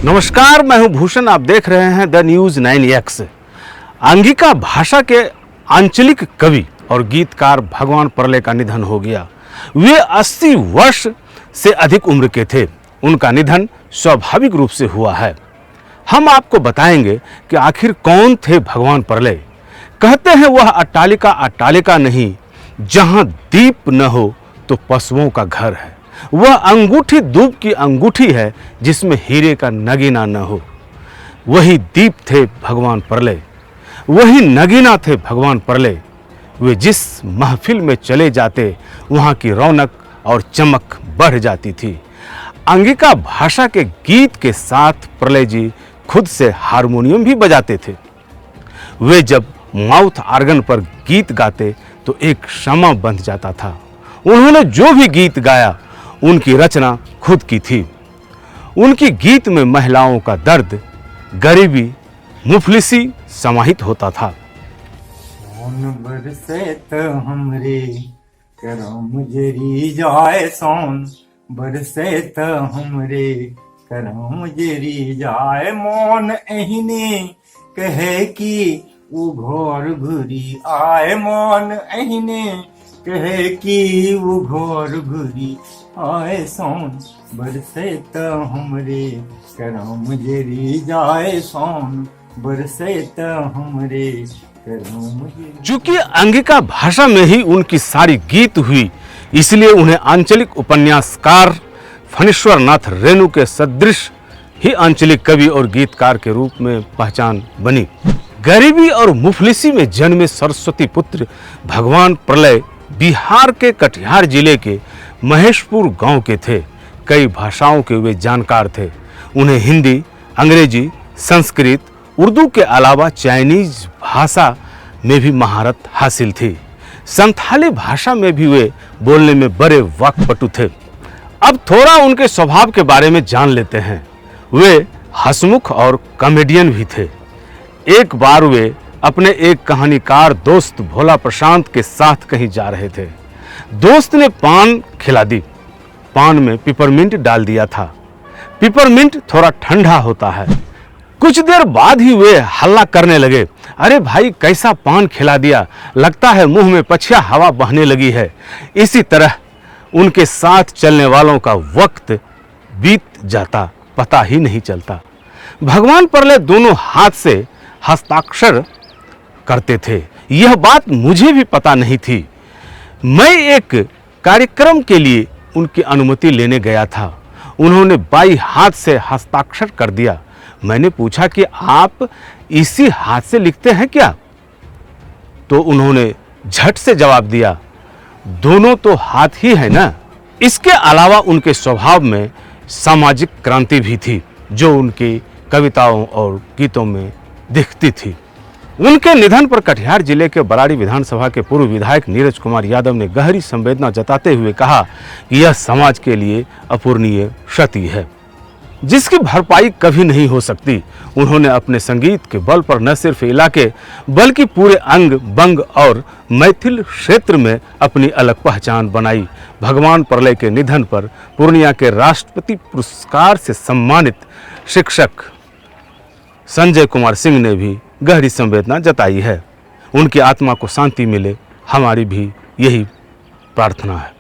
नमस्कार, मैं हूं भूषण। आप देख रहे हैं द न्यूज 9X। अंगिका भाषा के आंचलिक कवि और गीतकार भगवान परले का निधन हो गया। वे 80 वर्ष से अधिक उम्र के थे। उनका निधन स्वाभाविक रूप से हुआ है। हम आपको बताएंगे कि आखिर कौन थे भगवान परले। कहते हैं वह अट्टालिका अट्टालिका नहीं, जहां दीप न हो तो पशुओं का घर है। वह अंगूठी दूब की अंगूठी है जिसमें हीरे का नगीना न हो। वही दीप थे भगवान परले, वही नगीना थे भगवान परले। वे जिस महफिल में चले जाते वहाँ की रौनक और चमक बढ़ जाती थी। अंगिका भाषा के गीत के साथ परले जी खुद से हारमोनियम भी बजाते थे। वे जब माउथ आर्गन पर गीत गाते तो एक शमा बंध जाता था। उन्होंने जो भी गीत गाया उनकी रचना खुद की थी। उनकी गीत में महिलाओं का दर्द, गरीबी, मुफलिसी समाहित होता था। सोन बरसेत हमरे करम जरी जाए, सोन बरसेत हमरे करम जरी जाए। मोन एहने कहे कि वो घोर घुरी आए, मोन एहने कहे कि वो घोर घुरी आए। सोन बरसेत हमरे करम जरी जाए, सोन बरसेत हमरे करम जरी। चूंकि अंगिका भाषा में ही उनकी सारी गीत हुई, इसलिए उन्हें आंचलिक उपन्यासकार फणीश्वर नाथ रेणु के सदृश ही आंचलिक कवि और गीतकार के रूप में पहचान बनी। गरीबी और मुफलिसी में जन्मे सरस्वती पुत्र भगवान परले बिहार के कटिहार जिले के महेशपुर गांव के थे। कई भाषाओं के वे जानकार थे। उन्हें हिंदी, अंग्रेजी, संस्कृत, उर्दू के अलावा चाइनीज भाषा में भी महारत हासिल थी। संथाली भाषा में भी वे बोलने में बड़े वाक्पटु थे। अब थोड़ा उनके स्वभाव के बारे में जान लेते हैं। वे हंसमुख और कॉमेडियन भी थे। एक बार वे अपने एक कहानीकार दोस्त भोला प्रशांत के साथ कहीं जा रहे थे। दोस्त ने पान खिला दी। पान में पिपरमिंट डाल दिया था। पिपरमिंट थोड़ा ठंडा होता है। कुछ देर बाद ही वे हल्ला करने लगे, अरे भाई कैसा पान खिला दिया, लगता है मुंह में पछिया हवा बहने लगी है। इसी तरह उनके साथ चलने वालों का वक्त बीत जाता, पता ही नहीं चलता। भगवान परले दोनों हाथ से हस्ताक्षर करते थे। यह बात मुझे भी पता नहीं थी। मैं एक कार्यक्रम के लिए उनकी अनुमति लेने गया था। उन्होंने बाई हाथ से हस्ताक्षर कर दिया। मैंने पूछा कि आप इसी हाथ से लिखते हैं क्या? तो उन्होंने झट से जवाब दिया, दोनों तो हाथ ही है ना। इसके अलावा उनके स्वभाव में सामाजिक क्रांति भी थी, जो उनकी कविताओं और गीतों में दिखती थी। उनके निधन पर कटिहार जिले के बराड़ी विधानसभा के पूर्व विधायक नीरज कुमार यादव ने गहरी संवेदना जताते हुए कहा कि यह समाज के लिए अपूरणीय क्षति है, जिसकी भरपाई कभी नहीं हो सकती। उन्होंने अपने संगीत के बल पर न सिर्फ इलाके बल्कि पूरे अंग बंग और मैथिल क्षेत्र में अपनी अलग पहचान बनाई। भगवान परले के निधन पर पूर्णिया के राष्ट्रपति पुरस्कार से सम्मानित शिक्षक संजय कुमार सिंह ने भी गहरी संवेदना जताई है। उनकी आत्मा को शांति मिले, हमारी भी यही प्रार्थना है।